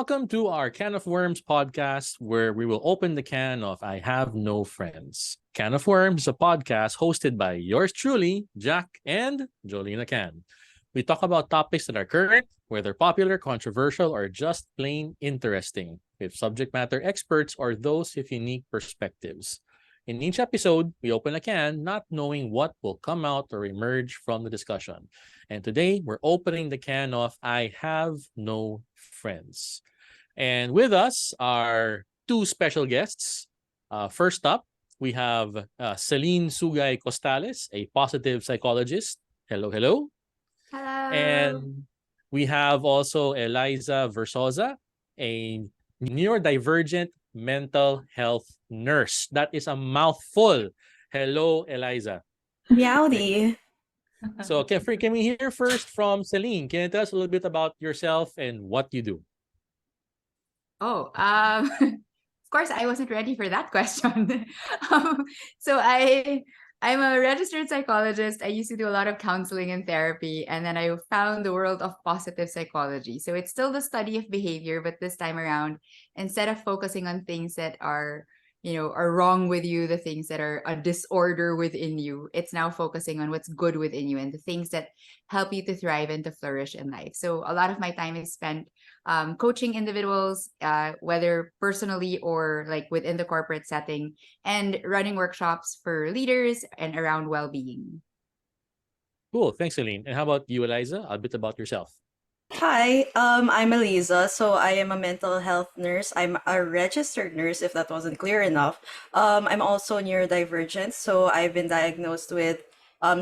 welcome to our Can of Worms podcast, where we will open the can of I Have No Friends. Can of Worms is a podcast hosted by yours truly, Jack and Jolina Can. We talk about topics that are current, whether popular, controversial, or just plain interesting, with subject matter experts or those with unique perspectives. In each episode, we open a can, not knowing what will come out or emerge from the discussion. And today, we're opening the can of I Have No Friends. And with us are two special guests. First up, we have Celine Sugay-Costales, a positive psychologist. Hello, hello. Hello. And we have also Eliza Verzosa, a neurodivergent mental health nurse. That is a mouthful. Hello, Eliza. Meowdy. So can we hear first from Celine? Can you tell us a little bit about yourself and what you do? Oh, of course, I wasn't ready for that question. So I'm a registered psychologist. I used to do a lot of counseling and therapy, and then I found the world of positive psychology. So it's still the study of behavior, but this time around, instead of focusing on things that are wrong with you, the things that are a disorder within you, it's now focusing on what's good within you and the things that help you to thrive and to flourish in life. So a lot of my time is spent coaching individuals, whether personally or like within the corporate setting, and running workshops for leaders and around well-being. Cool. Thanks, Celine. And how about you, Eliza? A bit about yourself. Hi, I'm Eliza. So I am a mental health nurse. I'm a registered nurse, if that wasn't clear enough. I'm also neurodivergent. So I've been diagnosed with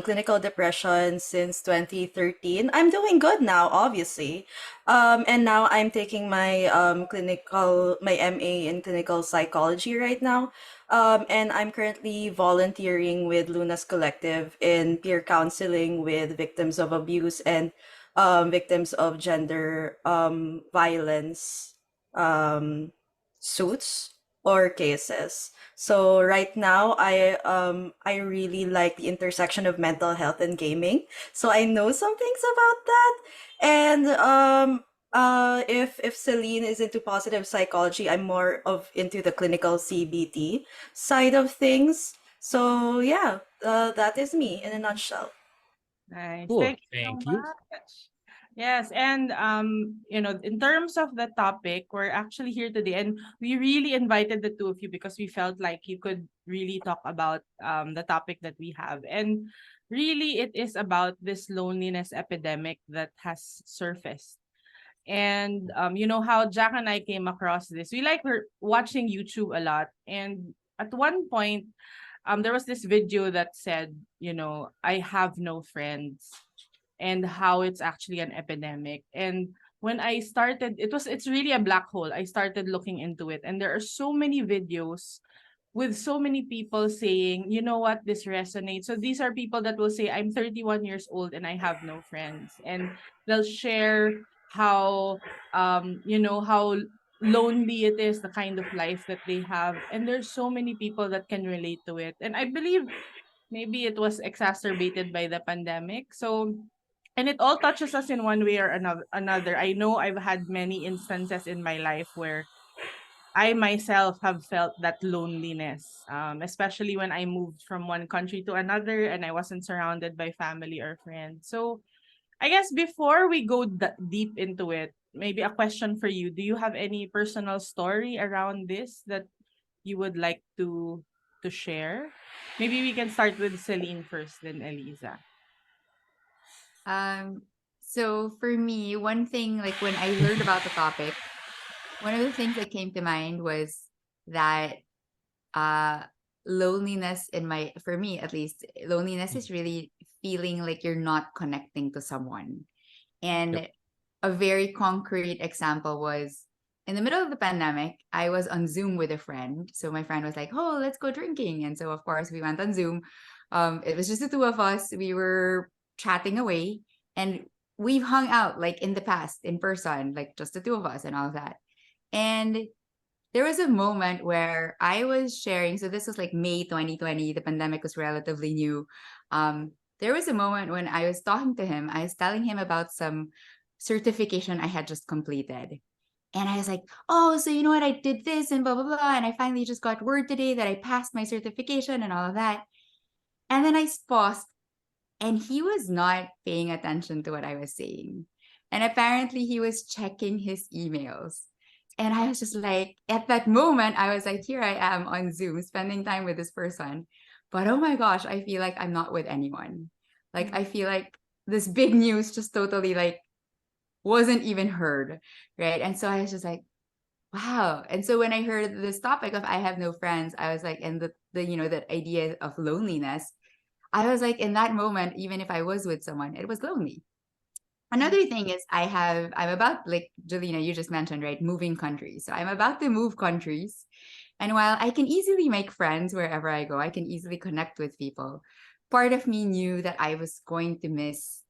clinical depression since 2013. I'm doing good now, obviously. And now I'm taking my my MA in clinical psychology right now. And I'm currently volunteering with Luna's Collective in peer counseling with victims of abuse and victims of gender violence um, suits or cases. So right now, I really like the intersection of mental health and gaming. So I know some things about that. And if Celine is into positive psychology, I'm more of into the clinical CBT side of things. So yeah, that is me in a nutshell. Nice. Cool. Thank you so Thank you. much. Yes, and in terms of the topic, we're actually here today, and we really invited the two of you because we felt like you could really talk about the topic that we have. And really it is about this loneliness epidemic that has surfaced. And you know how Jack and I came across this. We're watching YouTube a lot, and at one point there was this video that said, I have no friends, and how it's actually an epidemic. And when I started, it's really a black hole. I started looking into it, and there are so many videos with so many people saying, you know what, this resonates. So these are people that will say, I'm 31 years old and I have no friends. And they'll share how how lonely it is, the kind of life that they have. And there's so many people that can relate to it. And I believe maybe it was exacerbated by the pandemic. So, and it all touches us in one way or another. I know I've had many instances in my life where I myself have felt that loneliness, especially when I moved from one country to another and I wasn't surrounded by family or friends. So I guess before we go deep into it, maybe a question for you. Do you have any personal story around this that you would like to share? Maybe we can start with Celine first, then Eliza. So for me, one thing, like when I learned about the topic, one of the things that came to mind was that uh loneliness for me at least, loneliness is really feeling like you're not connecting to someone. Yep. And a very concrete example was in the middle of the pandemic, I was on Zoom with a friend. So my friend was like, "Oh, let's go drinking." And so of course we went on Zoom. It was just the two of us. We were chatting away, and we've hung out like in the past in person, like just the two of us and all of that. And there was a moment where I was sharing, so this was like May 2020, the pandemic was relatively new. There was a moment when I was talking to him, I was telling him about some certification I had just completed. And I was like, oh, so you know what? I did this and blah, blah, blah. And I finally just got word today that I passed my certification and all of that. And then I paused, and he was not paying attention to what I was saying. And apparently he was checking his emails. And I was just like, at that moment, I was like, here I am on Zoom spending time with this person. But oh my gosh, I feel like I'm not with anyone. Like, I feel like this big news just totally like wasn't even heard. Right. And so I was just like, wow. And so when I heard this topic of I have no friends, I was like, and the you know, that idea of loneliness, I was like, in that moment, even if I was with someone, it was lonely. Another thing is I'm about, like Jolina, you just mentioned, right? Moving countries. So I'm about to move countries. And while I can easily make friends wherever I go, I can easily connect with people. Part of me knew that I was going to miss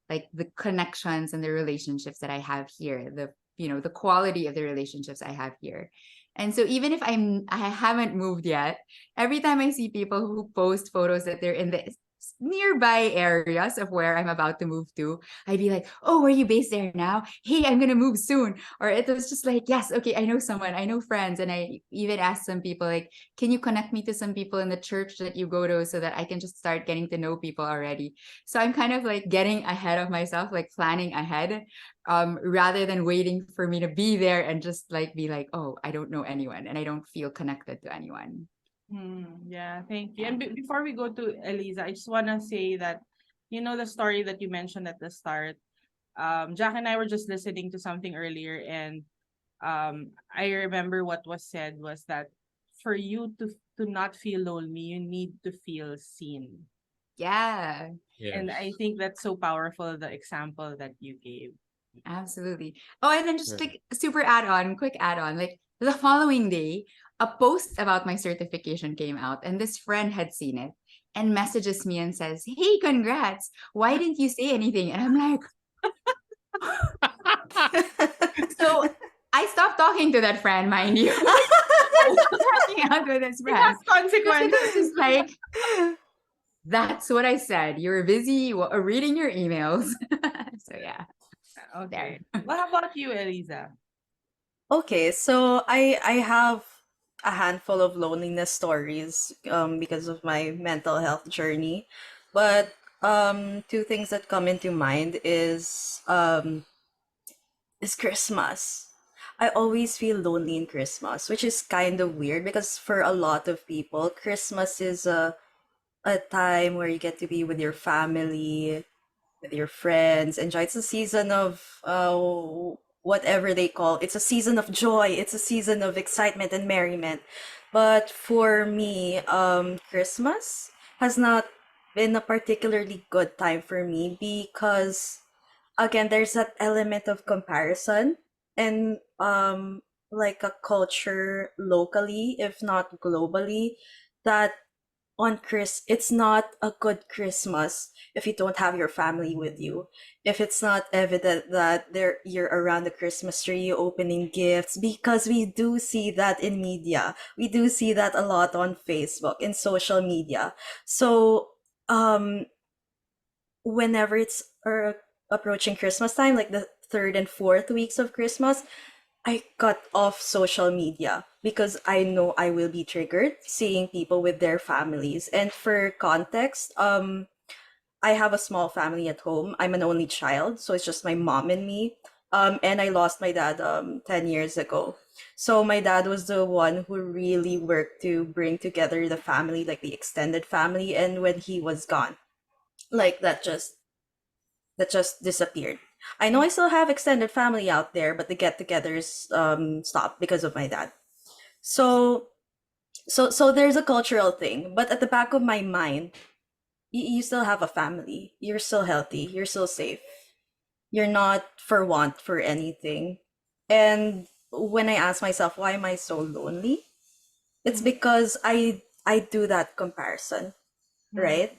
like the connections and the relationships that I have here, the quality of the relationships I have here. And so even if I haven't moved yet, every time I see people who post photos that they're in the nearby areas of where I'm about to move to, I'd be like, oh, are you based there now? Hey, I'm gonna move soon. Or it was just like, yes, okay, I know someone, I know friends. And I even asked some people, like, can you connect me to some people in the church that you go to so that I can just start getting to know people already? So I'm kind of like getting ahead of myself, like planning ahead, rather than waiting for me to be there and just like be like, oh, I don't know anyone and I don't feel connected to anyone. Yeah, thank you. And before we go to Eliza, I just want to say that, the story that you mentioned at the start, Jack and I were just listening to something earlier, and I remember what was said was that for you to not feel lonely, you need to feel seen. Yeah, And I Yes. think that's so powerful, the example that you gave. absolutely. Oh, and then just Right. like super quick add on, like the following day, a post about my certification came out, and this friend had seen it and messages me and says, hey, congrats. Why didn't you say anything? And I'm like, so I stopped talking to that friend, mind you. I stopped hanging out with this It has friend because it was consequences. just like, that's what I said. You were busy reading your emails. So yeah, there. Okay. What about you, Eliza? Okay, so I have a handful of loneliness stories because of my mental health journey. But two things that come into mind is Christmas. I always feel lonely in Christmas, which is kind of weird because for a lot of people, Christmas is a time where you get to be with your family, with your friends. Enjoy. It's a season of whatever they call. It's a season of joy. It's a season of excitement and merriment. But for me, Christmas has not been a particularly good time for me because again, there's that element of comparison and like a culture locally, if not globally, that it's not a good Christmas if you don't have your family with you. If it's not evident that you're around the Christmas tree opening gifts, because we do see that in media. We do see that a lot on Facebook, in social media. So whenever it's approaching Christmas time, like the third and fourth weeks of Christmas, I cut off social media because I know I will be triggered seeing people with their families. And for context, I have a small family at home. I'm an only child, so it's just my mom and me. And I lost my dad 10 years ago. So my dad was the one who really worked to bring together the family, like the extended family. And when he was gone, like that just disappeared. I know I still have extended family out there, but the get-togethers stopped because of my dad. So so there's a cultural thing, but at the back of my mind, you still have a family. You're still healthy. You're still safe. You're not for want for anything. And when I ask myself why am I so lonely, it's because I do that comparison, right?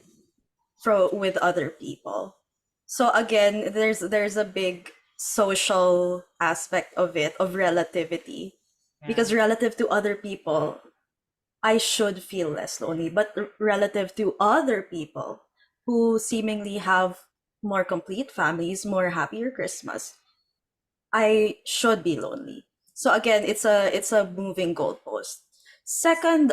With other people. So again, there's a big social aspect of it, of relativity. Yeah. Because relative to other people, I should feel less lonely, but relative to other people who seemingly have more complete families, more happier Christmas, I should be lonely. So again, it's a moving goalpost. Second,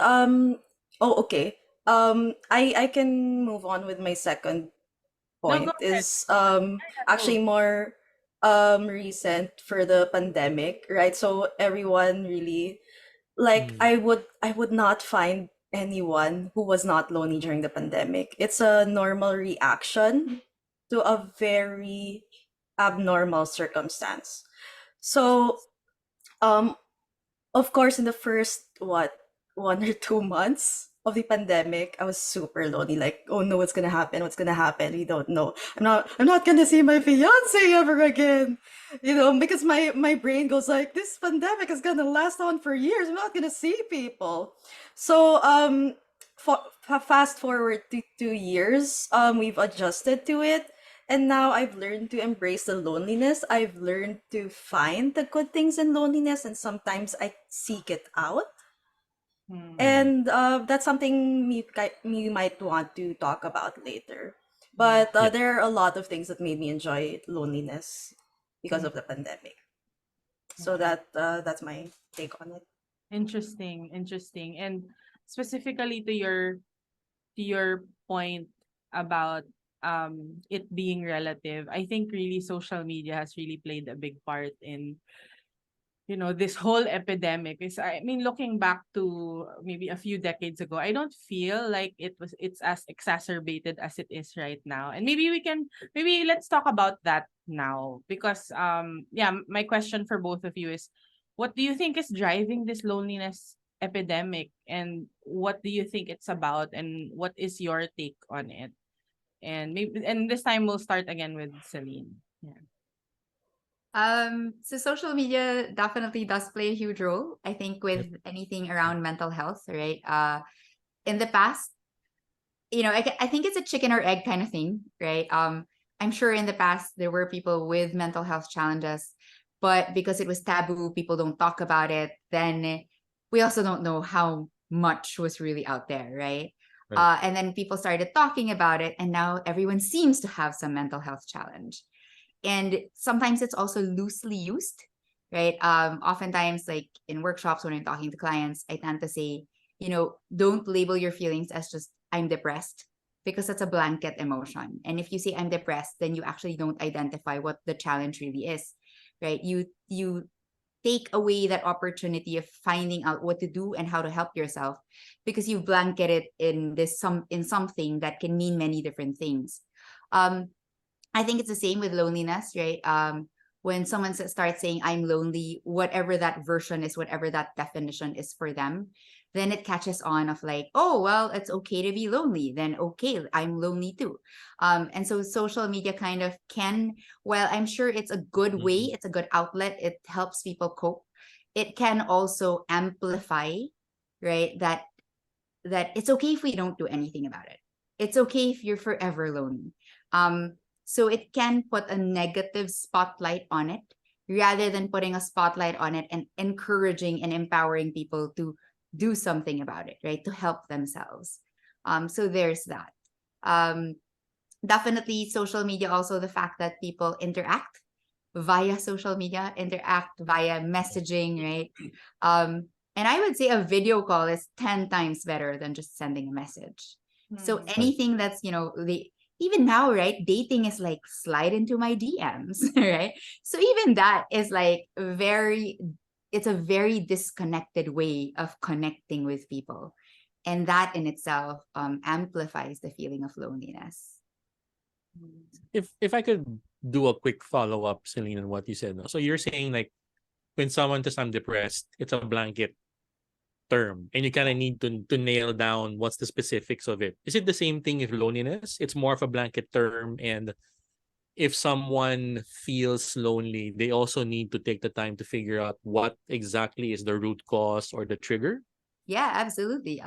okay. I can move on with my second No, go point ahead. is Go. actually more recent for the pandemic, right? So everyone really, like, Mm. I would not find anyone who was not lonely during the pandemic. It's a normal reaction to a very abnormal circumstance. So um of course, in the first, 1 or 2 months of the pandemic, I was super lonely. Like, oh no, what's gonna happen? What's gonna happen? We don't know. I'm not gonna see my fiance ever again. Because my brain goes like, this pandemic is gonna last on for years. I'm not gonna see people. So fast forward to 2 years, we've adjusted to it. And now I've learned to embrace the loneliness. I've learned to find the good things in loneliness, and sometimes I seek it out. Mm, And that's something you might want to talk about later. mm, But Yeah. there are a lot of things that made me enjoy loneliness because mm, of the pandemic. So okay. that's my take on it. Interesting, interesting. And specifically to your point about it being relative, I think really social media has really played a big part in this whole epidemic. Is I mean, looking back to maybe a few decades ago, I don't feel like it's as exacerbated as it is right now. And maybe let's talk about that now, because yeah, my question for both of you is, what do you think is driving this loneliness epidemic, and what do you think it's about, and what is your take on it? And this time we'll start again with Celine. Yeah. So social media definitely does play a huge role, I think, Yep. with anything around mental health, right? In the past, I think it's a chicken or egg kind of thing, right? I'm sure in the past there were people with mental health challenges, but because it was taboo, people don't talk about it. Then we also don't know how much was really out there, right? Right. And then people started talking about it, and now everyone seems to have some mental health challenge. And sometimes it's also loosely used, right? Oftentimes, like in workshops when I'm talking to clients, I tend to say, don't label your feelings as just I'm depressed, because that's a blanket emotion. And if you say I'm depressed, then you actually don't identify what the challenge really is, right? You take away that opportunity of finding out what to do and how to help yourself, because you blanket it in something that can mean many different things. um I think it's the same with loneliness, right? When someone starts saying I'm lonely, whatever that version is, whatever that definition is for them, then it catches on of like, oh well, it's okay to be lonely. Then okay, I'm lonely too. And so social media kind of can, well, I'm sure it's a good way, Mhm. it's a good outlet. It helps people cope. It can also amplify, right? That it's okay if we don't do anything about it. It's okay if you're forever lonely. So it can put a negative spotlight on it rather than putting a spotlight on it and encouraging and empowering people to do something about it, right? To help themselves. So there's that. Um, Definitely social media, also the fact that people interact via social media, interact via messaging, right? And I would say a video call is 10 times better than just sending a message. So Hmm. Right. anything that's, even now, right? Dating is like slide into my DMs, right? So even that is like it's a very disconnected way of connecting with people. And that in itself amplifies the feeling of loneliness. If I could do a quick follow-up, Celine, on what you said. No? So you're saying like when someone says I'm depressed, it's a blanket term and you kind of need to nail down what's the specifics of it. Is it the same thing with loneliness? It's more of a blanket term, and if someone feels lonely, they also need to take the time to figure out what exactly is the root cause or the trigger. Yeah, absolutely.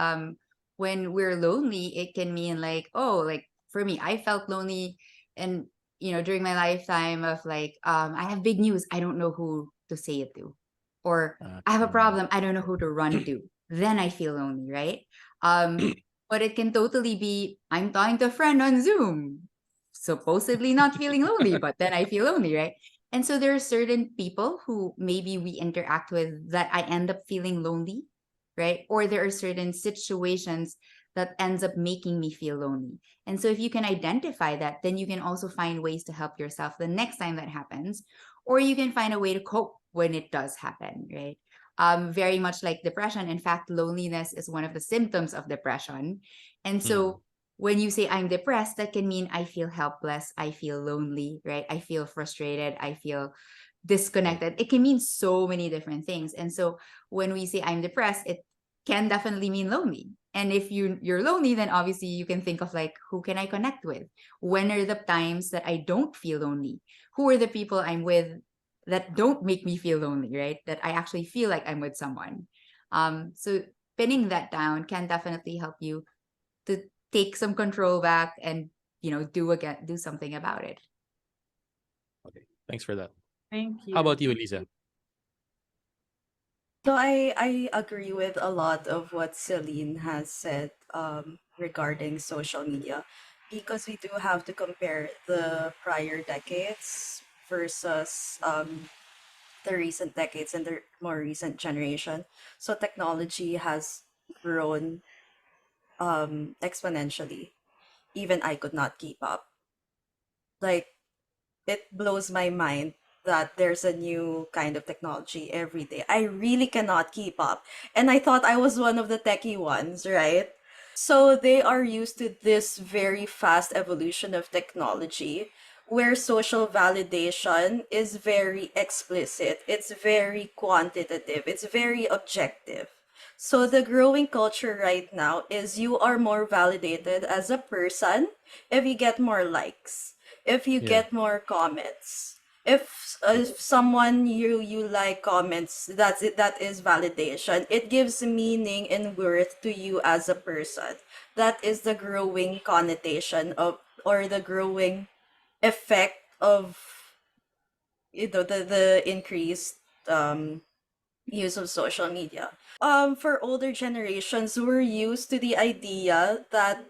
When we're lonely, it can mean like, oh, like for me, I felt lonely, and during my lifetime of like, I have big news, I don't know who to say it to, or I have a Mm. problem, I don't know who to run to. Then I feel lonely, right? Um, but it can totally be, I'm talking to a friend on Zoom, supposedly not feeling lonely, but then I feel lonely, right? And so there are certain people who maybe we interact with that I end up feeling lonely, right? Or there are certain situations that ends up making me feel lonely. And so if you can identify that, then you can also find ways to help yourself the next time that happens, or you can find a way to cope when it does happen, right? Very much like depression. In fact, loneliness is one of the symptoms of depression. And so when you say I'm depressed, that can mean I feel helpless, I feel lonely, right? I feel frustrated, I feel disconnected. It can mean so many different things. And so when we say I'm depressed, it can definitely mean lonely. And if you're lonely, then obviously you can think of like, who can I connect with? When are the times that I don't feel lonely? Who are the people I'm with that don't make me feel lonely, right? That I actually feel like I'm with someone. So pinning that down can definitely help you to take some control back and do something about it. Okay, thanks for that. Thank How you. about you, Eliza? So I agree with a lot of what Celine has said regarding social media, because we do have to compare the prior decades versus the recent decades and the more recent generation. So technology has grown exponentially. Even I could not keep up. Like, it blows my mind that there's a new kind of technology every day. I really cannot keep up. And I thought I was one of the techie ones, right? So they are used to this very fast evolution of technology where social validation is very explicit, it's very quantitative, it's very objective. So the growing culture right now is you are more validated as a person if you get more likes, if you Yeah. get more comments. If someone you like comments, that's it, that is validation. It gives meaning and worth to you as a person. That is the growing connotation of, or the growing effect of, the increased use of social media. For older generations, we're used to the idea that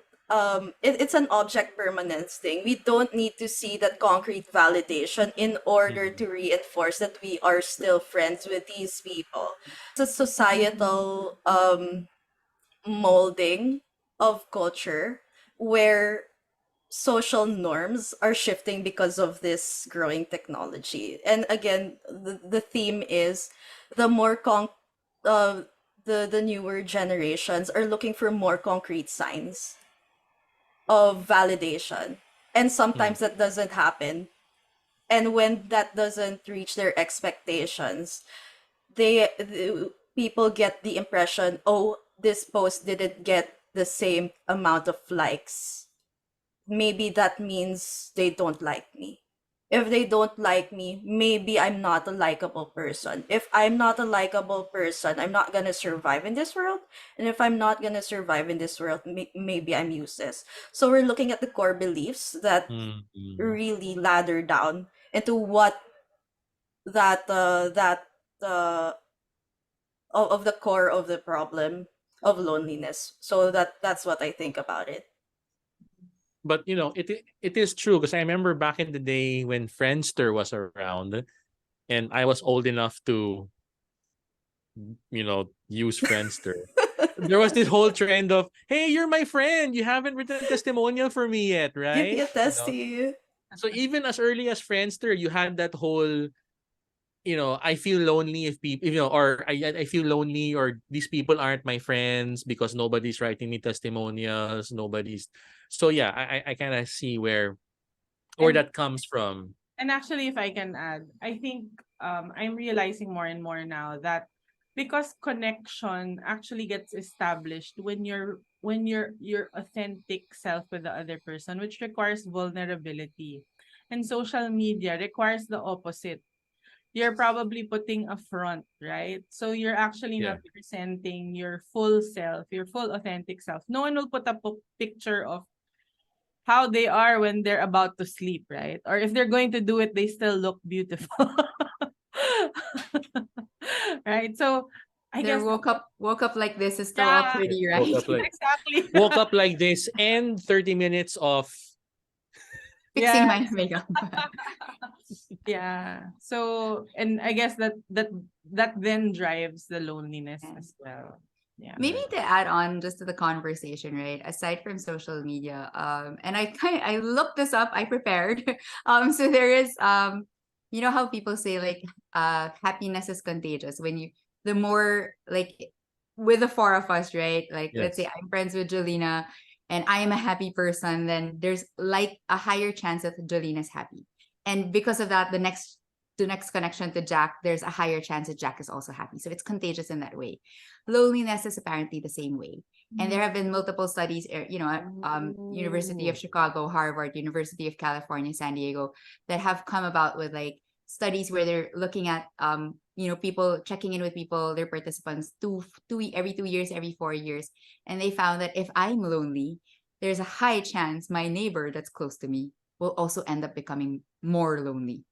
it's an object permanence thing. We don't need to see that concrete validation in order to reinforce that we are still friends with these people. It's a societal molding of culture where social norms are shifting because of this growing technology. And again, the theme is the more uh, the newer generations are looking for more concrete signs of validation. And sometimes that doesn't happen. And when that doesn't reach their expectations, people get the impression, oh, this post didn't get the same amount of likes. Maybe that means they don't like me. If they don't like me, maybe I'm not a likable person. If I'm not a likable person, I'm not gonna survive in this world. And if I'm not gonna survive in this world, maybe I'm useless. So we're looking at the core beliefs that really ladder down into what that uh, of the core of the problem of loneliness. So that's what I think about it. But it is true, because I remember back in the day when Friendster was around, and I was old enough to use Friendster. There was this whole trend of, hey, you're my friend, you haven't written a testimonial for me yet, Give me right? a testy. So even as early as Friendster, you had that whole, I feel lonely if people, or I feel lonely, or these people aren't my friends because nobody's writing me testimonials, nobody's. So yeah, I kind of see where And that comes from. And actually, if I can add, I think I'm realizing more and more now that because connection actually gets established when you're your authentic self with the other person, which requires vulnerability. And social media requires the opposite. You're probably putting a front, right? So you're actually Yeah. not presenting your full self, your full authentic self. No one will put a picture of how they are when they're about to sleep, right? Or if they're going to do it, they still look beautiful. Right? So I Their guess woke up like this is still all yeah, pretty, Woke right? up like exactly. woke up like this, and 30 minutes of fixing Yeah. my makeup. Yeah. So, and I guess that then drives the loneliness Yeah. as well. Yeah. Maybe to add on just to the conversation, right? Aside from social media, and I looked this up, I prepared. So there is you know how people say like happiness is contagious when you the more like with the four of us, right? Like let's say Yes. I'm friends with Jolina and I am a happy person, then there's like a higher chance that Jolina's happy. And because of that, the next connection to Jack, there's a higher chance that Jack is also happy. So it's contagious in that way. Loneliness is apparently the same way. And there have been multiple studies, University of Oh. Chicago, Harvard, University of California, San Diego, that have come about with like studies where they're looking at, people checking in with people, their participants, every 2 years, every 4 years, and they found that if I'm lonely, there's a high chance my neighbor that's close to me will also end up becoming more lonely,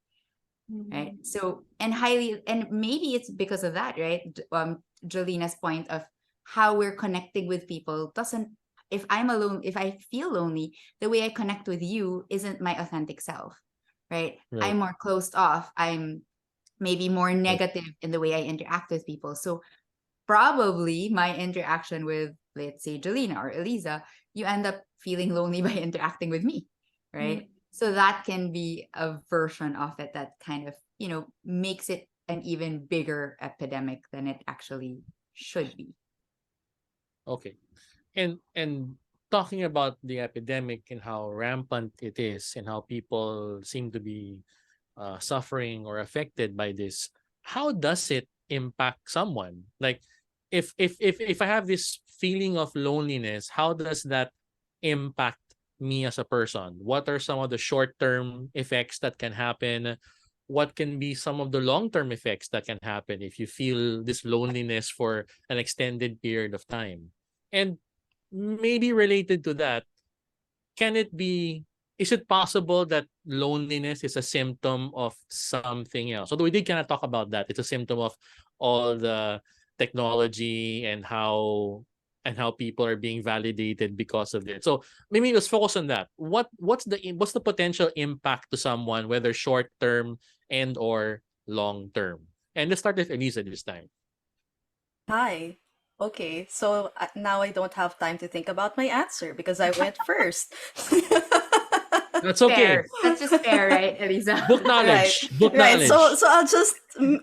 right? So and maybe it's because of that, right? Jolina's point of how we're connecting with people doesn't if I'm alone, if I feel lonely, the way I connect with you isn't my authentic self, right? Right. I'm more closed off. I'm maybe more Right. negative in the way I interact with people. So probably my interaction with, let's say, Jolina or Eliza, you end up feeling lonely by interacting with me, right? So that can be a version of it that kind of, makes it an even bigger epidemic than it actually should be. Okay. And talking about the epidemic and how rampant it is and how people seem to be suffering or affected by this, how does it impact someone? Like, if I have this feeling of loneliness, how does that impact me as a person? What are some of the short-term effects that can happen? What can be some of the long-term effects that can happen if you feel this loneliness for an extended period of time? And maybe related to that, can it be is it possible that loneliness is a symptom of something else? Although we did kind of talk about that. It's a symptom of all the technology and how people are being validated because of it. So maybe let's focus on that. What's the potential impact to someone, whether short term and or long term? And let's start with Elisa this time. Hi. Okay, so now I don't have time to think about my answer because I went first. That's okay. Fair. That's just fair, right, Eliza? Book Right, knowledge. Book right. So knowledge. so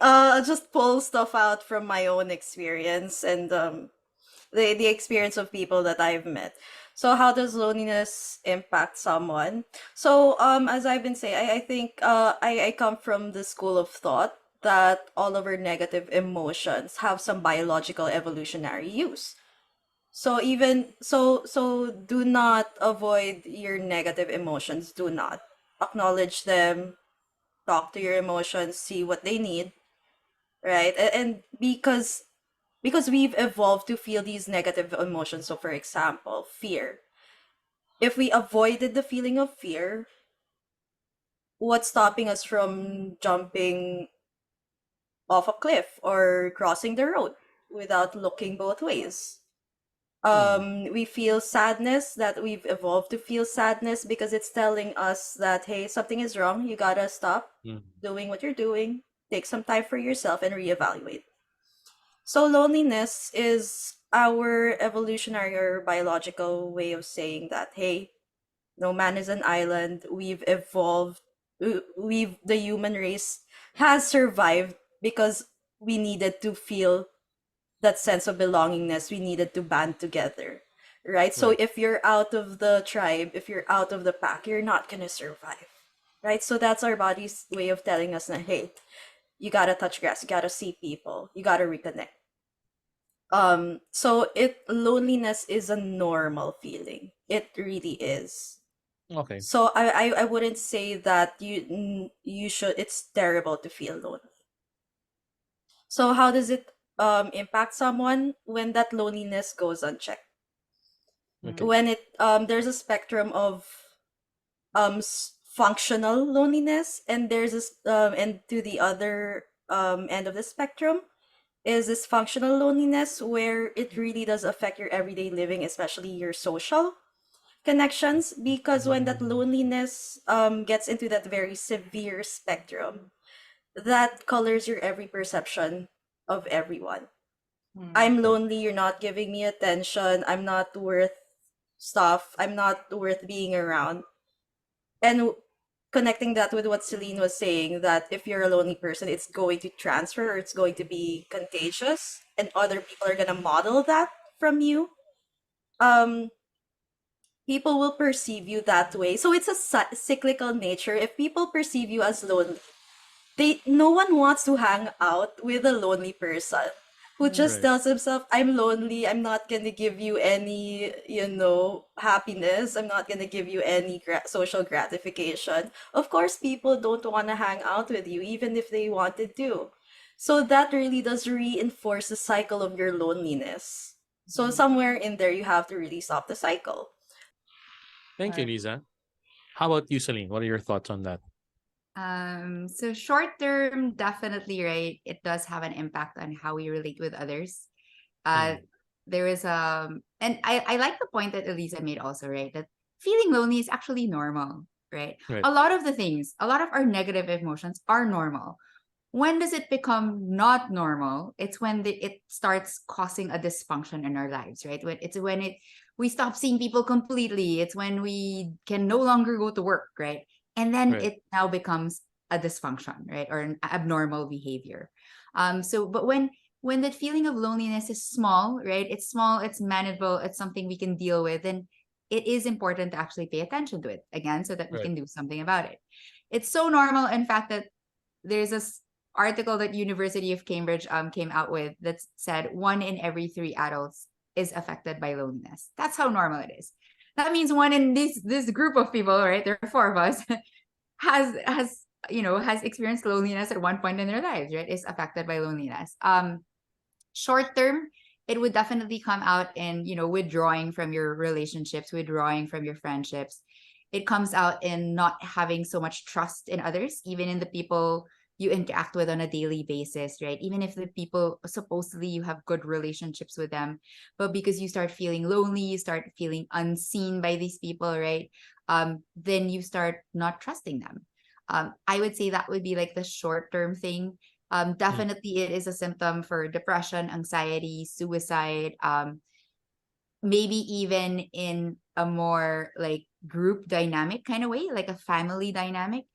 I'll just pull stuff out from my own experience and the experience of people that I've met. So how does loneliness impact someone? So as I've been saying, I think I come from the school of thought that all of our negative emotions have some biological evolutionary use. So do not avoid your negative emotions. Do not acknowledge them, talk to your emotions, see what they need, right? And because we've evolved to feel these negative emotions. So for example, fear. If we avoided the feeling of fear, what's stopping us from jumping off a cliff or crossing the road without looking both ways? Mm, We feel sadness, that we've evolved to feel sadness because it's telling us that, hey, something is wrong. You gotta stop mm, doing what you're doing, take some time for yourself, and reevaluate. So, loneliness is our evolutionary or biological way of saying that, hey, no man is an island. We've evolved, the human race has survived because we needed to feel that sense of belongingness. We needed to band together, right? So right. if you're out of the tribe, if you're out of the pack, you're not gonna survive, right? So that's our body's way of telling us that, hey, you gotta touch grass, you gotta see people, you gotta reconnect. So it loneliness is a normal feeling. It really is. Okay. So I wouldn't say that you should. It's terrible to feel lonely. So how does it impact someone when that loneliness goes unchecked? Okay. When it there's a spectrum of functional loneliness, and there's this and to the other end of the spectrum is this functional loneliness where it really does affect your everyday living, especially your social. connections, because when that loneliness gets into that very severe spectrum, that colors your every perception of everyone. I'm lonely, you're not giving me attention, I'm not worth stuff, I'm not worth being around. And connecting that with what Celine was saying, that if you're a lonely person, it's going to transfer, or it's going to be contagious, and other people are gonna model that from you. Um, People will perceive you that way. So it's a cyclical nature. If people perceive you as lonely, no one wants to hang out with a lonely person who just Right. tells himself, I'm lonely, I'm not gonna give you any, happiness, I'm not gonna give you any social gratification. Of course, people don't want to hang out with you even if they wanted to. So that really does reinforce the cycle of your loneliness. So somewhere in there, you have to really stop the cycle. Thank you, Lisa. How about you, Celine? What are your thoughts on that? So short term, definitely, right? It does have an impact on how we relate with others. Uh, there is and I like the point that Eliza made also, right? That feeling lonely is actually normal, right? Right. A lot of the things, a lot of our negative emotions are normal. When does it become not normal? It's when it starts causing a dysfunction in our lives, right? When we stop seeing people completely. It's when we can no longer go to work, right? And then Right. it now becomes a dysfunction, right? Or an abnormal behavior. But when that feeling of loneliness is small, right? It's small, it's manageable, it's something we can deal with, then it is important to actually pay attention to it again so that we Right. can do something about it. It's so normal, in fact, that there's this article that University of Cambridge came out with that said 1 in every 3 adults is affected by loneliness. That's how normal it is. That means one in this group of people, right? There are 4 of us, has experienced loneliness at one point in their lives, right? Is affected by loneliness. Short term, it would definitely come out in, withdrawing from your relationships, withdrawing from your friendships. It comes out in not having so much trust in others, even in the people you interact with on a daily basis, right? Even if the people supposedly you have good relationships with them, but because you start feeling lonely, you start feeling unseen by these people, right? Then you start not trusting them. I would say that would be like the short term thing. Definitely it is a symptom for depression, anxiety, suicide, maybe even in a more like group dynamic kind of way, like a family dynamic.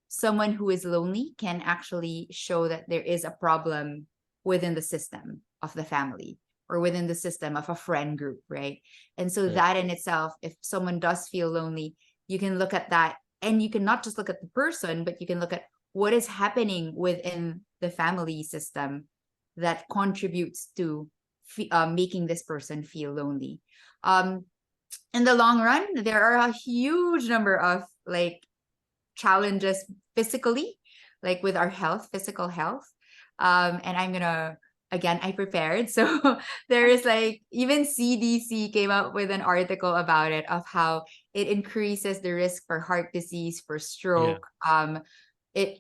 Someone who is lonely can actually show that there is a problem within the system of the family or within the system of a friend group, right? And so Right. that in itself, if someone does feel lonely, you can look at that, and you can not just look at the person, but you can look at what is happening within the family system that contributes to making this person feel lonely. In the long run, there are a huge number of like challenges physically, like with our health, physical health. And I'm gonna again, I prepared. So there is like even CDC came up with an article about it, of how it increases the risk for heart disease, for Yeah. stroke. It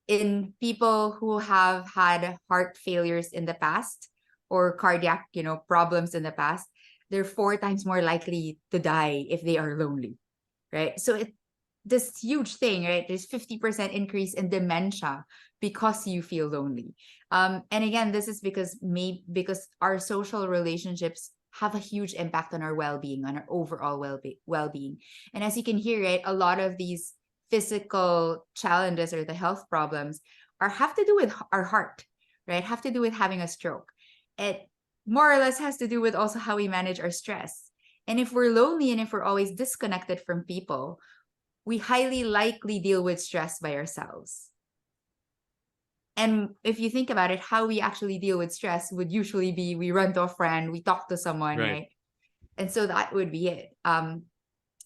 in people who have had heart failures in the past or cardiac, problems in the past, they're 4 times more likely to die if they are lonely, right? So this huge thing, right? There's 50% increase in dementia because you feel lonely. And again, this is because our social relationships have a huge impact on our well-being, on our overall well-being. And as you can hear, right, a lot of these physical challenges or the health problems have to do with our heart, right? Have to do with having a stroke. It more or less has to do with also how we manage our stress. And if we're lonely and if we're always disconnected from people, we highly likely deal with stress by ourselves. And if you think about it, how we actually deal with stress would usually be we run to a friend, we talk to someone, Right. right? And so that would be it. And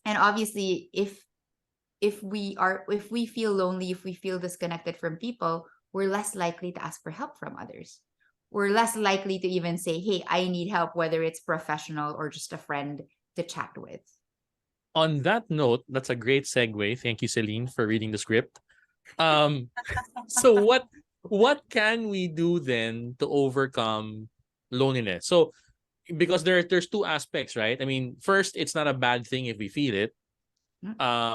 obviously, if we feel lonely, if we feel disconnected from people, we're less likely to ask for help from others. We're less likely to even say, hey, I need help, whether it's professional or just a friend to chat with. On that note, that's a great segue. Thank you, Celine, for reading the script. Um, so what can we do then to overcome loneliness? So because there's two aspects, right? I mean, first, it's not a bad thing if we feel it.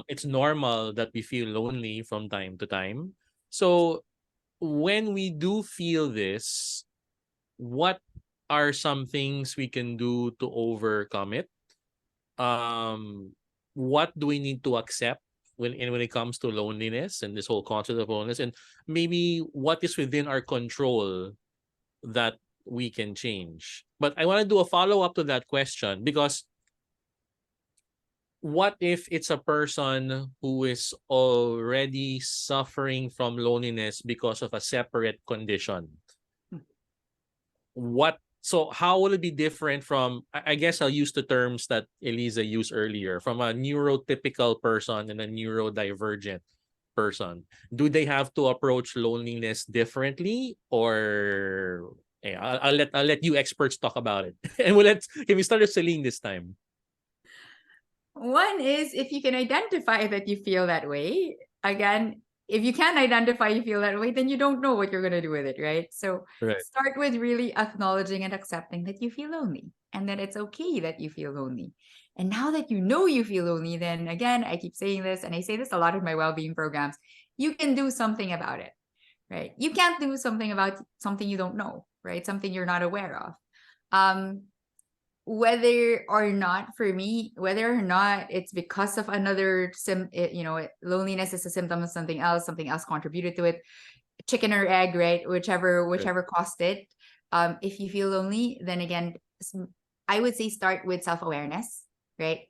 It's normal that we feel lonely from time to time. So when we do feel this, what are some things we can do to overcome it? What do we need to accept when it comes to loneliness and this whole concept of loneliness, and maybe what is within our control that we can change? But I want to do a follow-up to that question, because what if it's a person who is already suffering from loneliness because of a separate condition? How will it be different from, I guess I'll use the terms that Eliza used earlier, from a neurotypical person and a neurodivergent person? Do they have to approach loneliness differently, or I'll let you experts talk about it. And can we start with Celine this time? One is, if you can identify that you feel that way. Again, if you can't identify you feel that way, then you don't know what you're going to do with it, right? So Right. start with really acknowledging and accepting that you feel lonely, and that it's okay that you feel lonely. And now that you know you feel lonely, then again, I keep saying this, and I say this a lot in my well-being programs, you can do something about it, right? You can't do something about something you don't know, right? Something you're not aware of. Whether or not, for me, whether or not it's because of another loneliness is a symptom of something else contributed to it, chicken or egg, right? Whichever caused it. If you feel lonely, then again, I would say start with self-awareness, right?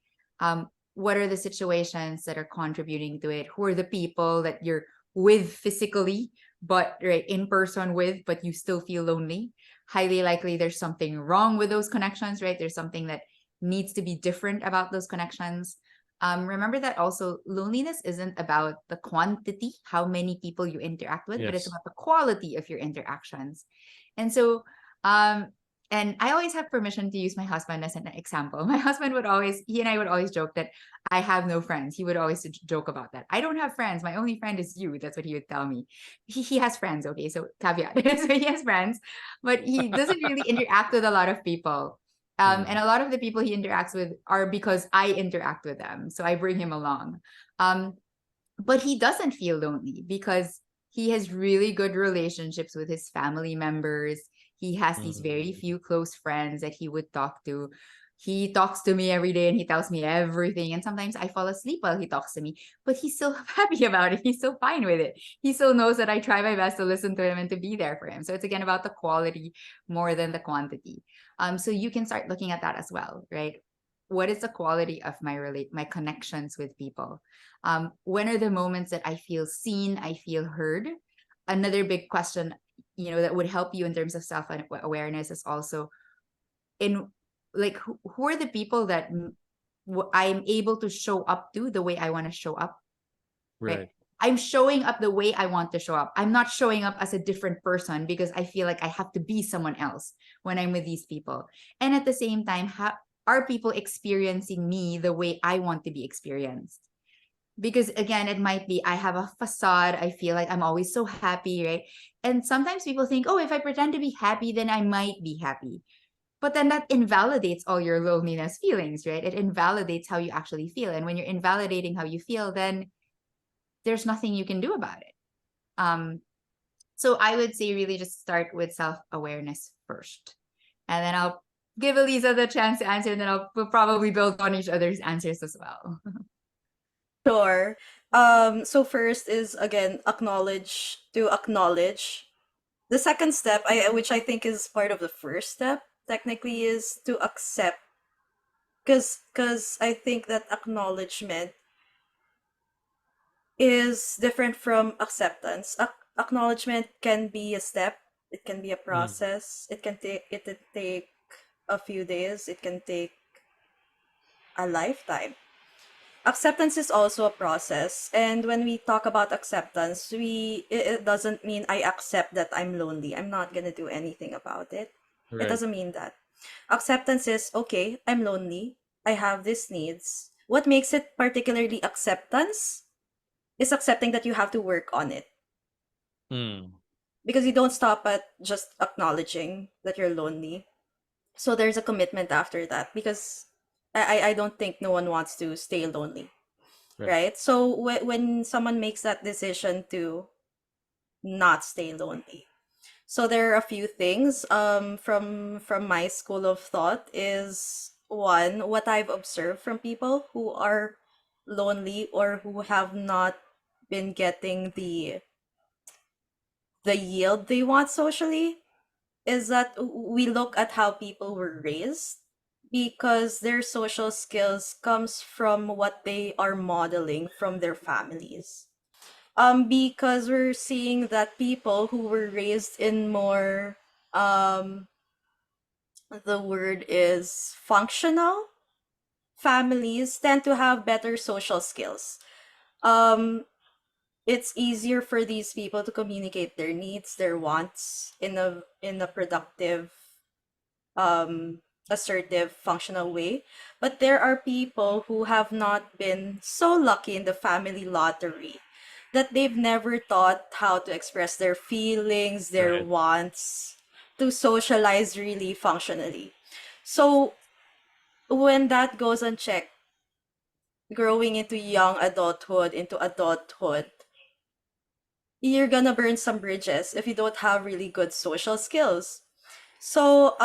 What are the situations that are contributing to it? Who are the people that you're with physically, but right in person with, but you still feel lonely? Highly likely there's something wrong with those connections, right? There's something that needs to be different about those connections. Remember that also loneliness isn't about the quantity, how many people you interact with, but it's Yes. about the quality of your interactions. And so, and I always have permission to use my husband as an example. My husband he and I would always joke that I have no friends. He would always joke about that. I don't have friends. My only friend is you. That's what he would tell me. He has friends, okay? So caveat. So he has friends, but he doesn't really interact with a lot of people. And a lot of the people he interacts with are because I interact with them. So I bring him along. But he doesn't feel lonely because he has really good relationships with his family members. He has these very few close friends that he would talk to. He talks to me every day and he tells me everything. And sometimes I fall asleep while he talks to me, but he's still happy about it. He's still fine with it. He still knows that I try my best to listen to him and to be there for him. So it's again about the quality more than the quantity. So you can start looking at that as well, right? What is the quality of my connections with people? When are the moments that I feel seen, I feel heard? Another big question, that would help you in terms of self-awareness is also in like who are the people that I'm able to show up to the way I want to show up, right? I'm showing up the way I want to show up. I'm not showing up as a different person because I feel like I have to be someone else when I'm with these people. And at the same time, are people experiencing me the way I want to be experienced? Because again, it might be I have a facade. I feel like I'm always so happy, right? And sometimes people think, oh, if I pretend to be happy, then I might be happy. But then that invalidates all your loneliness feelings, right? It invalidates how you actually feel. And when you're invalidating how you feel, then there's nothing you can do about it. So I would say really just start with self-awareness first. And then I'll give Eliza the chance to answer, and then we'll probably build on each other's answers as well. Sure. So first is again acknowledge. The second step, which I think is part of the first step, technically, is to accept. Because I think that acknowledgement is different from acceptance. Acknowledgement can be a step. It can be a process. It can take a few days. It can take a lifetime. Acceptance is also a process, and when we talk about acceptance, it doesn't mean I accept that I'm lonely. I'm not gonna do anything about it. It doesn't mean that. Acceptance is, okay, I'm lonely. I have these needs. What makes it particularly acceptance is accepting that you have to work on it. Because you don't stop at just acknowledging that you're lonely. So there's a commitment after that, because I don't think no one wants to stay lonely, Right. right? So when someone makes that decision to not stay lonely, so there are a few things from my school of thought. Is one, what I've observed from people who are lonely or who have not been getting the yield they want socially, is that we look at how people were raised, because their social skills comes from what they are modeling from their families. Because we're seeing that people who were raised in more, um the word is functional families, tend to have better social skills. um it's easier for these people to communicate their needs, their wants, in a productive, um assertive, functional way. But there are people who have not been so lucky in the family lottery, that they've never taught how to express their feelings, their Right. wants, to socialize really functionally. So when that goes unchecked, growing into young adulthood, into adulthood, you're gonna burn some bridges if you don't have really good social skills. So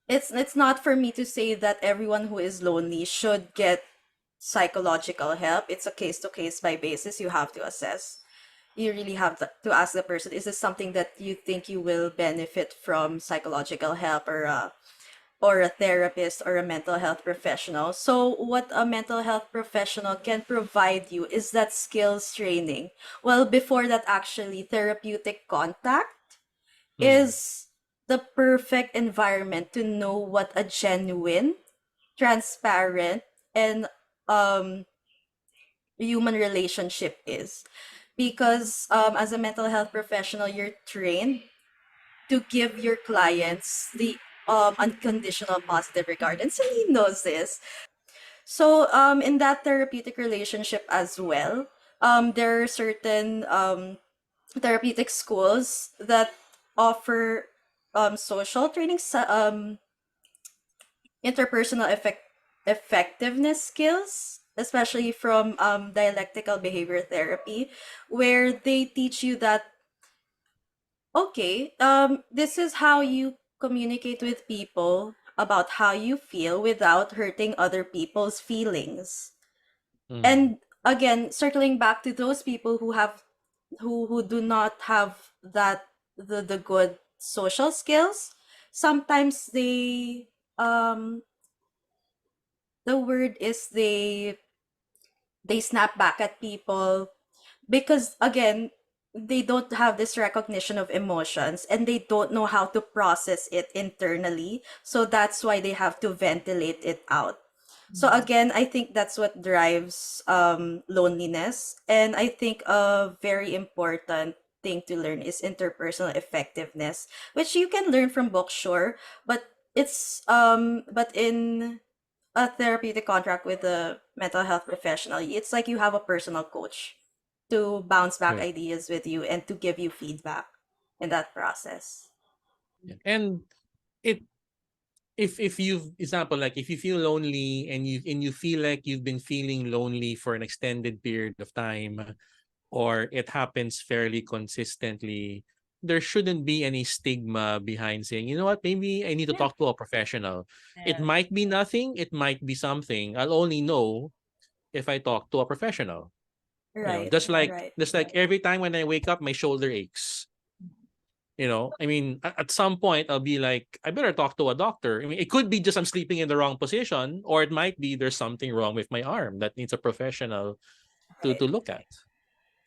it's not for me to say that everyone who is lonely should get psychological help. It's a case to case by basis. You have to assess. You really have to ask the person, is this something that you think you will benefit from psychological help, or a therapist or a mental health professional? So what a mental health professional can provide you is that skills training. Well, before that, actually, therapeutic contact Mm. is the perfect environment to know what a genuine, transparent, and um human relationship is. Because as a mental health professional, you're trained to give your clients the unconditional positive regard. And Celine knows this. So in that therapeutic relationship as well, there are certain therapeutic schools that offer social training, interpersonal effectiveness skills, especially from dialectical behavior therapy, where they teach you that, okay, this is how you communicate with people about how you feel without hurting other people's feelings. Mm. And again, circling back to those people who do not have that, the good social skills, sometimes um the word is they snap back at people, because again, they don't have this recognition of emotions, and they don't know how to process it internally, so that's why they have to ventilate it out. So again, I think that's what drives loneliness. And I think a very important thing to learn is interpersonal effectiveness, which you can learn from books, sure, but but in a therapeutic contract with a mental health professional, it's like you have a personal coach to bounce back Right. ideas with you and to give you feedback in that process. Yeah. And it if you've example, like if you feel lonely and you feel like you've been feeling lonely for an extended period of time, or it happens fairly consistently, there shouldn't be any stigma behind saying, you know what, maybe I need to Yeah. talk to a professional. It Yes. might be nothing, it might be something. I'll only know if I talk to a professional. Right, right. Just like every time when I wake up, my shoulder aches. I mean, at some point, I'll be like, I better talk to a doctor. I mean, it could be just I'm sleeping in the wrong position, or it might be there's something wrong with my arm that needs a professional to Right, look at.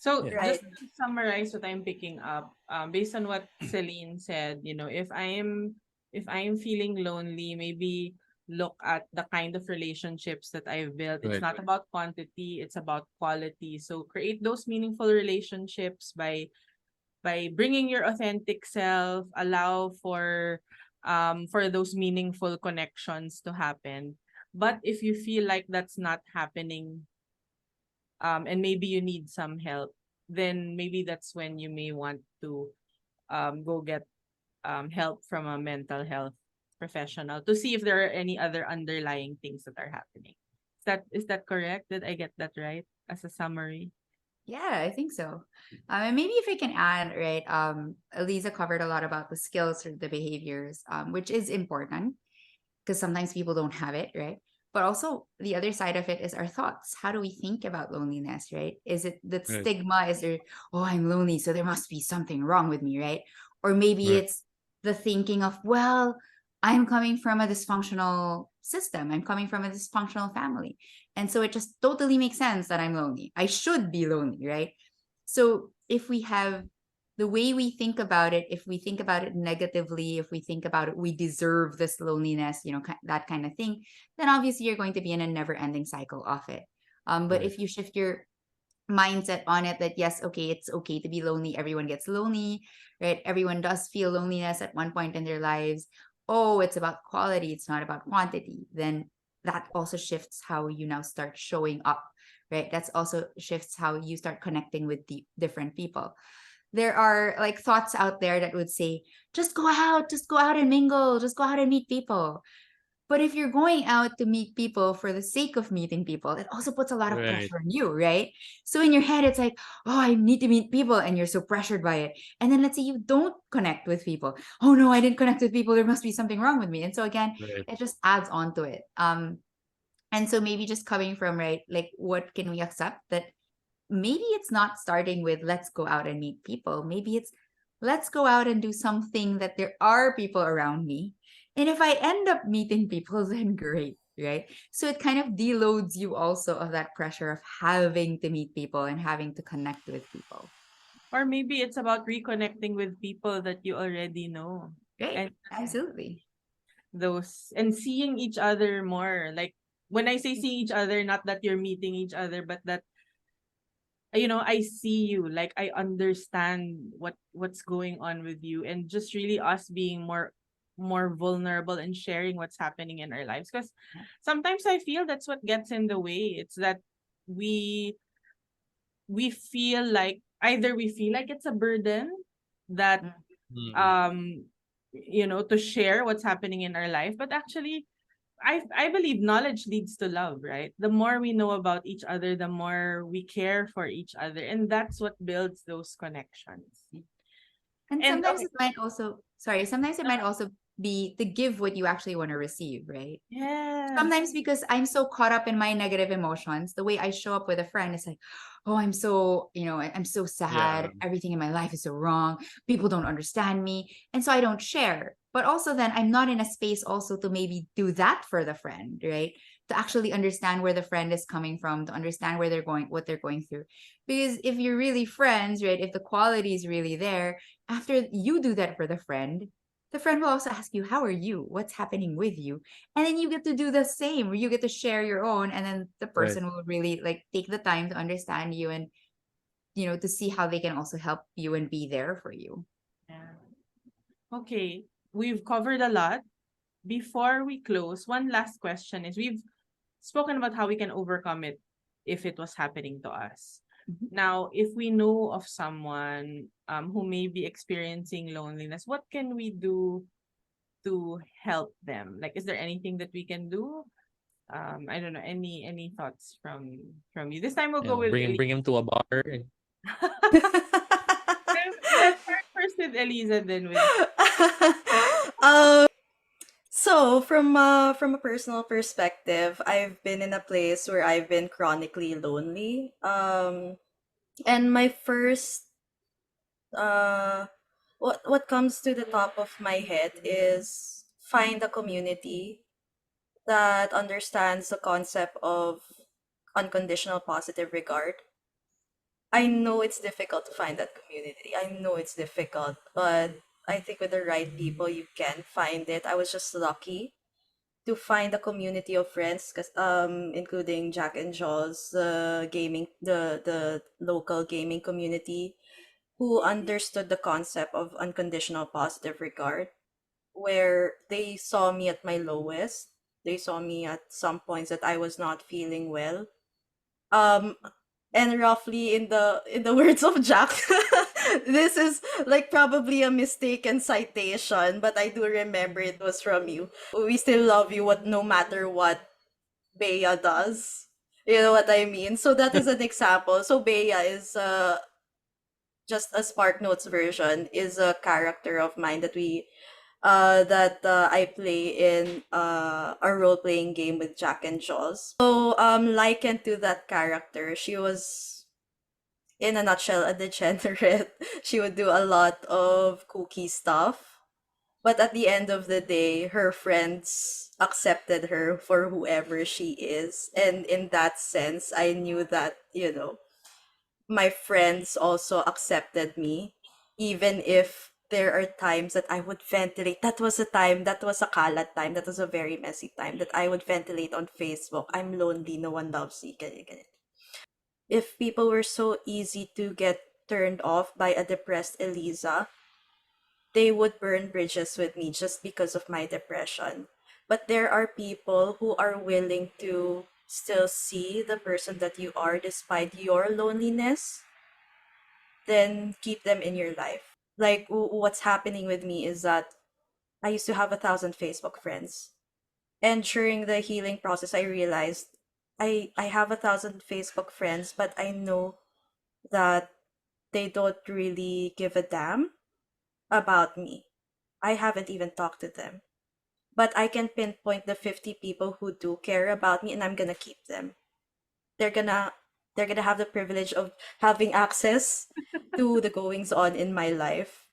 So Yeah. right. just to summarize what I'm picking up, based on what Celine said, if I am feeling lonely, maybe look at the kind of relationships that I've built. It's Right. not about quantity, it's about quality. So create those meaningful relationships by bringing your authentic self, allow for those meaningful connections to happen. But if you feel like that's not happening, and maybe you need some help, then maybe that's when you may want to go get help from a mental health professional to see if there are any other underlying things that are happening. Is that correct? Did I get that right as a summary? Yeah, I think so. And maybe if I can add, right? Eliza covered a lot about the skills or the behaviors, which is important because sometimes people don't have it, right? But also the other side of it is our thoughts. How do we think about loneliness, right? Is it that Right. stigma? Is there, oh, I'm lonely, so there must be something wrong with me, right? Or maybe Right. it's the thinking of, well, I'm coming from a dysfunctional system. I'm coming from a dysfunctional family. And so it just totally makes sense that I'm lonely. I should be lonely, right? So if we have the way we think about it, if we think about it negatively, if we think about it, we deserve this loneliness, that kind of thing, then obviously you're going to be in a never ending cycle of it. But Right. if you shift your mindset on it that, yes, okay, it's okay to be lonely. Everyone gets lonely, right? Everyone does feel loneliness at one point in their lives. Oh, it's about quality, it's not about quantity. Then that also shifts how you now start showing up, right? That's also shifts how you start connecting with the different people. There are like thoughts out there that would say, just go out and mingle, just go out and meet people. But if you're going out to meet people for the sake of meeting people, it also puts a lot of Right. pressure on you, right? So in your head, it's like, oh, I need to meet people, and you're so pressured by it. And then let's say you don't connect with people. Oh no, I didn't connect with people. There must be something wrong with me. And so again, Right. it just adds on to it. And so maybe just coming from, right, like what can we accept that maybe it's not starting with let's go out and meet people. Maybe it's let's go out and do something that there are people around me. And if I end up meeting people, then great, right? So it kind of deloads you also of that pressure of having to meet people and having to connect with people. Or maybe it's about reconnecting with people that you already know. Right. And Absolutely. those and seeing each other more. Like when I say seeing each other, not that you're meeting each other, but that I see you, like I understand what's going on with you, and just really us being more vulnerable and sharing what's happening in our lives, because sometimes I feel that's what gets in the way. It's that we we feel like either we feel like it's a burden that Mm. Mm. um to share what's happening in our life, but actually I believe knowledge leads to love, right? The more we know about each other, the more we care for each other, and that's what builds those connections. And And sometimes okay, it might also, sorry, sometimes it might also be to give what you actually want to receive, right? yes, Sometimes because I'm so caught up in my negative emotions, the way I show up with a friend is like, oh, I'm so, I'm so Yeah. sad. Everything in my life is so wrong. People don't understand me. And so I don't share. But also then I'm not in a space also to maybe do that for the friend, right? To actually understand where the friend is coming from, to understand where they're going, what they're going through. Because if you're really friends, right? If the quality is really there, after you do that for the friend will also ask you, how are you? What's happening with you? And then you get to do the same, where you get to share your own, and then the Right. person will really like take the time to understand you and to see how they can also help you and be there for you. yeah. Okay, we've covered a lot. Before we close, one last question is, we've spoken about how we can overcome it if it was happening to us. Mhm. Now, if we know of someone who may be experiencing loneliness, what can we do to help them? Like, is there anything that we can do? I don't know. Any thoughts from you? This time we'll go Yeah. with Bring Eliza. him to a bar. And Let's start first with Eliza, then with um, so from a personal perspective, I've been in a place where I've been chronically lonely. And my first uh what comes to the top of my head is find a community that understands the concept of unconditional positive regard. I know it's difficult to find that community. I know it's difficult, but I think with the right people, you can find it. I was just lucky to find a community of friends, including Jack and Jaws, the local gaming community, who understood the concept of unconditional positive regard, where they saw me at my lowest. They saw me at some points that I was not feeling well. Um, And roughly in the words of Jack, this is like probably a mistaken citation, but I do remember it was from you. We still love you what no matter what Bea does. You know what I mean? So that is an example. So Bea is just a Spark Notes version, is a character of mine that I play in a role playing game with Jack and Jaws. So likened to that character, she was, in a nutshell, a degenerate. She would do a lot of kooky stuff. But at the end of the day, her friends accepted her for whoever she is. And in that sense, I knew that, my friends also accepted me, even if there are times that I would ventilate. That was a time, that was a kalat time, that was a very messy time that I would ventilate on Facebook. I'm lonely, no one loves me. Ganyan, ganyan. If people were so easy to get turned off by a depressed Eliza, they would burn bridges with me just because of my depression. But there are people who are willing to still see the person that you are despite your loneliness, then keep them in your life. Like what's happening with me is that I used to have 1,000 Facebook friends. And during the healing process, I realized I have 1,000 Facebook friends, but I know that they don't really give a damn about me. I haven't even talked to them. But I can pinpoint the 50 people who do care about me, and I'm gonna keep them. They're gonna they're gonna have the privilege of having access to the goings on in my life.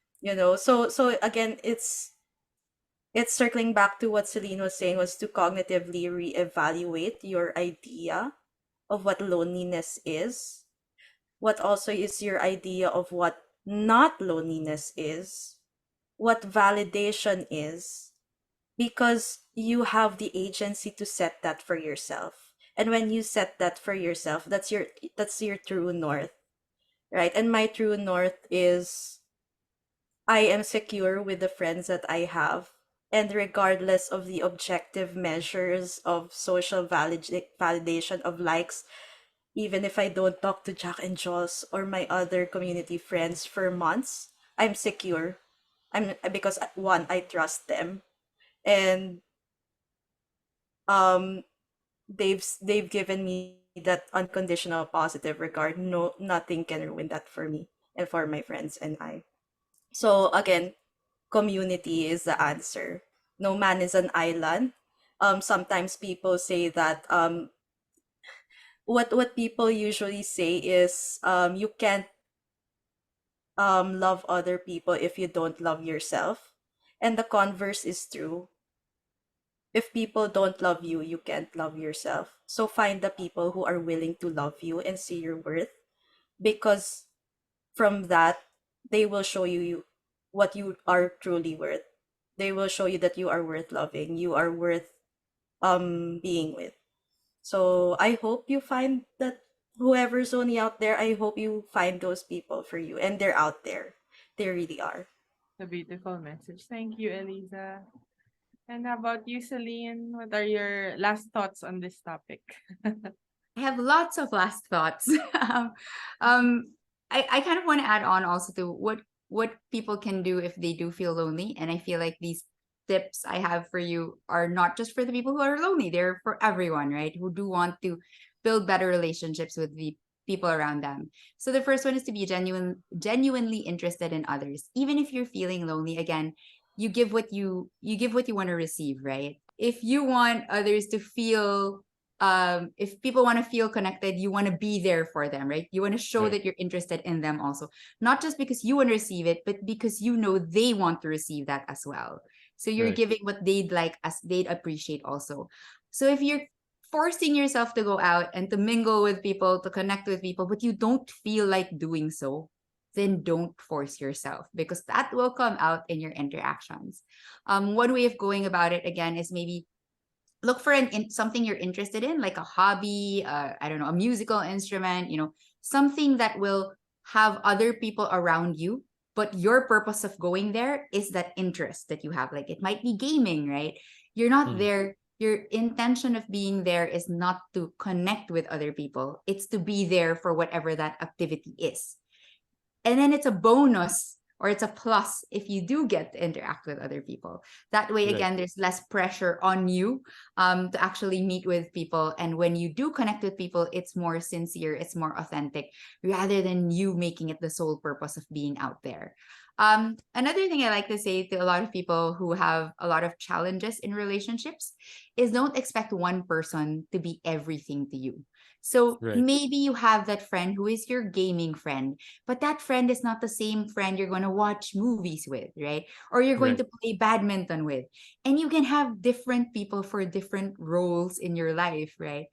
So again, it's circling back to what Celine was saying, was to cognitively reevaluate your idea of what loneliness is. What also is your idea of what not loneliness is, what validation is, because you have the agency to set that for yourself. And when you set that for yourself, that's your true north, right? And my true north is I am secure with the friends that I have. And regardless of the objective measures of social validation of likes, even if I don't talk to Jack and Joss or my other community friends for months, I'm secure. Because one, I trust them, and um they've given me that unconditional positive regard. No, nothing can ruin that for me and for my friends and I. So again, community is the answer. No man is an island. Sometimes people say that what people usually say is you can't love other people if you don't love yourself. And the converse is true. If people don't love you, you can't love yourself. So find the people who are willing to love you and see your worth, because from that, they will show you what you are truly worth. They will show you that you are worth loving, you are worth being with. So I hope you find that, whoever's only out there, I hope you find those people for you, and they're out there. They really are. A beautiful message. Thank you, Eliza. And how about you, Celine? What are your last thoughts on this topic? I have lots of last thoughts. um, I kind of want to add on also to what people can do if they do feel lonely. And I feel like these tips I have for you are not just for the people who are lonely, they're for everyone, right? Who do want to build better relationships with the people around them. So the first one is to be genuinely interested in others. Even if you're feeling lonely, again, you give what you want to receive, right? If you want others to feel if people want to feel connected, you want to be there for them, right? You want to show Right. that you're interested in them also, not just because you want to receive it, but because you know they want to receive that as well. So you're Right. giving what they'd like, as they'd appreciate also. So if you're forcing yourself to go out and to mingle with people, to connect with people, but you don't feel like doing so, then don't force yourself, because that will come out in your interactions. One way of going about it again is maybe look for something you're interested in, like a hobby, I don't know, a musical instrument, something that will have other people around you, but your purpose of going there is that interest that you have. Like it might be gaming, right? You're not Mhm. there your intention of being there is not to connect with other people. It's to be there for whatever that activity is. And then it's a bonus or it's a plus if you do get to interact with other people. That way, Right. again, there's less pressure on you to actually meet with people. And when you do connect with people, it's more sincere, it's more authentic, rather than you making it the sole purpose of being out there. Another thing I like to say to a lot of people who have a lot of challenges in relationships is don't expect one person to be everything to you. So Right. maybe you have that friend who is your gaming friend, but that friend is not the same friend you're going to watch movies with, right? Or you're going Right. to play badminton with. And you can have different people for different roles in your life, right?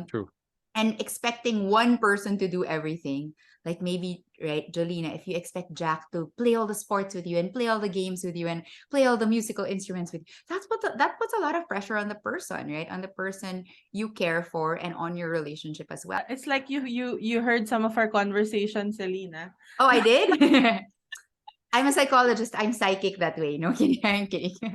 True. And expecting one person to do everything, like maybe, right, Jolina, if you expect Jack to play all the sports with you and play all the games with you and play all the musical instruments with you, that puts a lot of pressure on the person, right? On the person you care for and on your relationship as well. It's like you heard some of our conversations, Selena. Oh, I did? I'm a psychologist. I'm psychic that way. No kidding. I'm kidding. So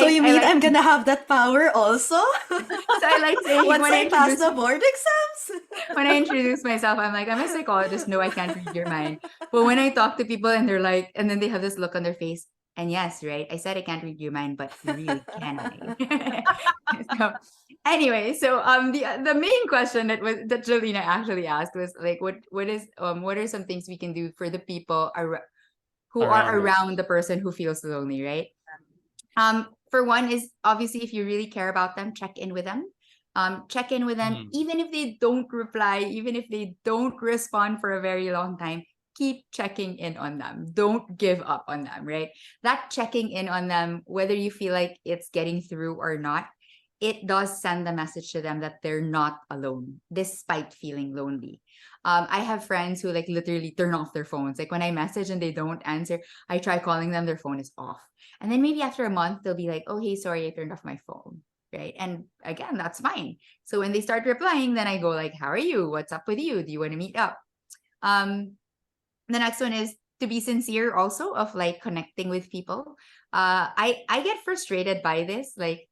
you I mean like I'm gonna have that power also? so I like saying Once when I pass introduce the board exams? when I introduce myself, I'm like, I'm a psychologist. No, I can't read your mind. But when I talk to people and they're like, and then they have this look on their face, and yes, right, I said I can't read your mind, but really can I? So, anyway, so the main question that Jolina actually asked was like, what are some things we can do for the people who are Around us. around the person who feels lonely, right? For one is obviously if you really care about them, check in with them. Check in with them, even if they don't reply, even if they don't respond for a very long time, keep checking in on them. Don't give up on them, right? That checking in on them, whether you feel like it's getting through or not, it does send the message to them that they're not alone, despite feeling lonely. I have friends who like literally turn off their phones. Like when I message and they don't answer, I try calling them, their phone is off. And then maybe after a month, they'll be like, oh, hey, sorry, I turned off my phone. Right. And again, that's fine. So when they start replying, then I go like, how are you? What's up with you? Do you want to meet up? The next one is to be sincere also of like connecting with people. I get frustrated by this. Like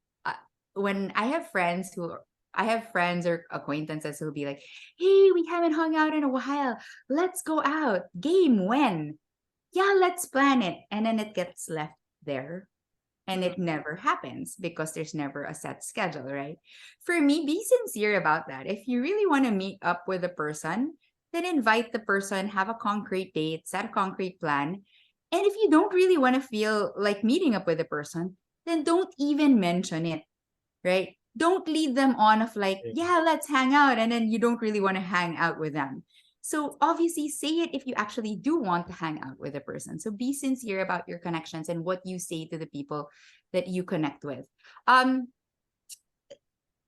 when I have friends or acquaintances who'll be like, hey, we haven't hung out in a while. Let's go out. Game when? Yeah, let's plan it. And then it gets left there. And it never happens because there's never a set schedule, right? For me, be sincere about that. If you really want to meet up with a person, then invite the person, have a concrete date, set a concrete plan. And if you don't really want to feel like meeting up with a person, then don't even mention it, right? Don't lead them on of like, yeah, let's hang out. And then you don't really want to hang out with them. So obviously say it if you actually do want to hang out with a person. So be sincere about your connections and what you say to the people that you connect with. The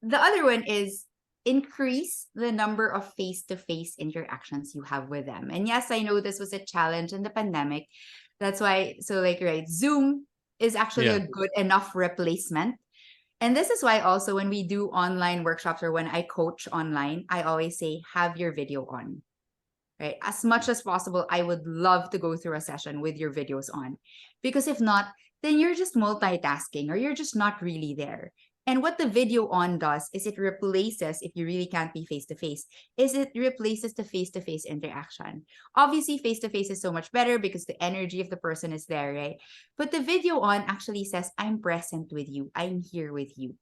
other one is increase the number of face-to-face interactions you have with them. And yes, I know this was a challenge in the pandemic. That's why, so like, right, Zoom is actually a good enough replacement. And this is why also when we do online workshops or when I coach online, I always say, have your video on. Right? As much as possible, I would love to go through a session with your videos on. Because if not, then you're just multitasking or you're just not really there. And what the video on does is it replaces, if you really can't be face-to-face, is it replaces the face-to-face interaction. Obviously, face-to-face is so much better because the energy of the person is there, right? But the video on actually says, I'm present with you. I'm here with you.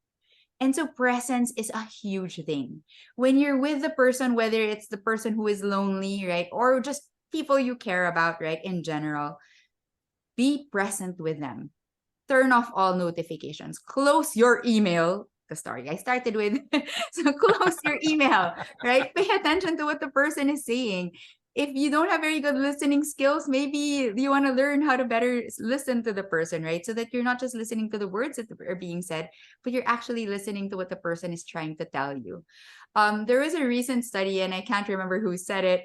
And so presence is a huge thing. When you're with the person, whether it's the person who is lonely, right? Or just people you care about, right? In general, be present with them. Turn off all notifications. Close your email. The story I started with. So close your email, right? Pay attention to what the person is saying. If you don't have very good listening skills, maybe you want to learn how to better listen to the person, right? So that you're not just listening to the words that are being said, but you're actually listening to what the person is trying to tell you. There was a recent study, and I can't remember who said it,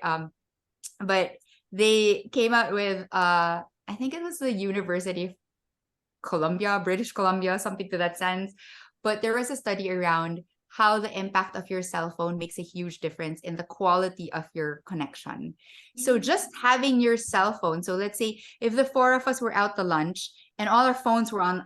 but they came out with, I think it was the University of Columbia, British Columbia, something to that sense. But there was a study around how the impact of your cell phone makes a huge difference in the quality of your connection. So just having your cell phone. So let's say if the four of us were out to lunch and all our phones were on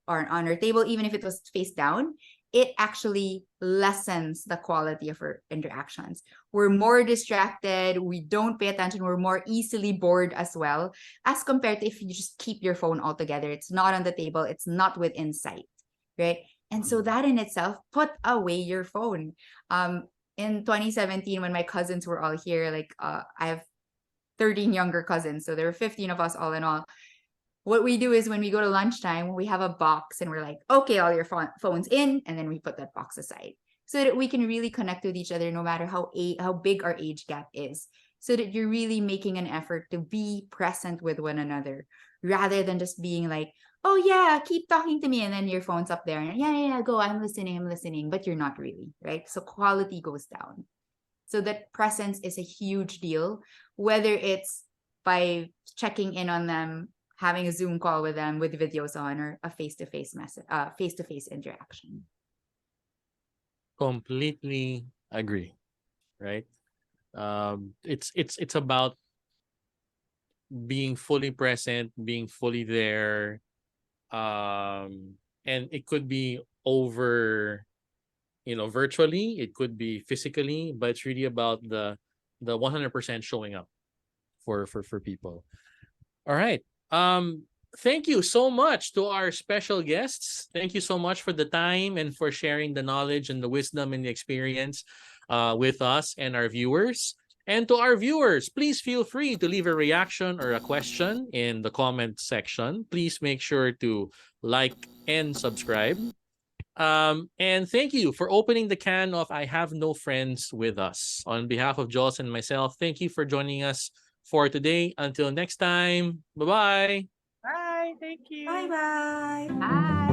on our table, even if it was face down, it actually lessens the quality of our interactions. We're more distracted, we don't pay attention, we're more easily bored as well, as compared to if you just keep your phone altogether. It's not on the table, it's not within sight, right? And so that in itself, put away your phone. In 2017, when my cousins were all here, I have 13 younger cousins, so there were 15 of us all in all. What we do is when we go to lunchtime, we have a box and we're like, okay, all your phones in, and then we put that box aside so that we can really connect with each other no matter how big our age gap is, so that you're really making an effort to be present with one another rather than just being like, oh yeah, keep talking to me, and then your phone's up there and yeah, go, I'm listening, but you're not really, right? So quality goes down. So that presence is a huge deal, whether it's by checking in on them, having a Zoom call with them with videos on, or a face-to-face interaction. Completely agree, right? It's about being fully present, being fully there, and it could be over, virtually, it could be physically, but it's really about the 100% showing up for people. All right. Thank you so much to our special guests. Thank you so much for the time and for sharing the knowledge and the wisdom and the experience with us and our viewers. And to our viewers, please feel free to leave a reaction or a question in the comment section. Please make sure to like and subscribe. And thank you for opening the can of I Have No Friends with us. On behalf of Jules and myself, thank you for joining us for today. Until next time, bye-bye. Bye. Thank you. Bye bye. Bye.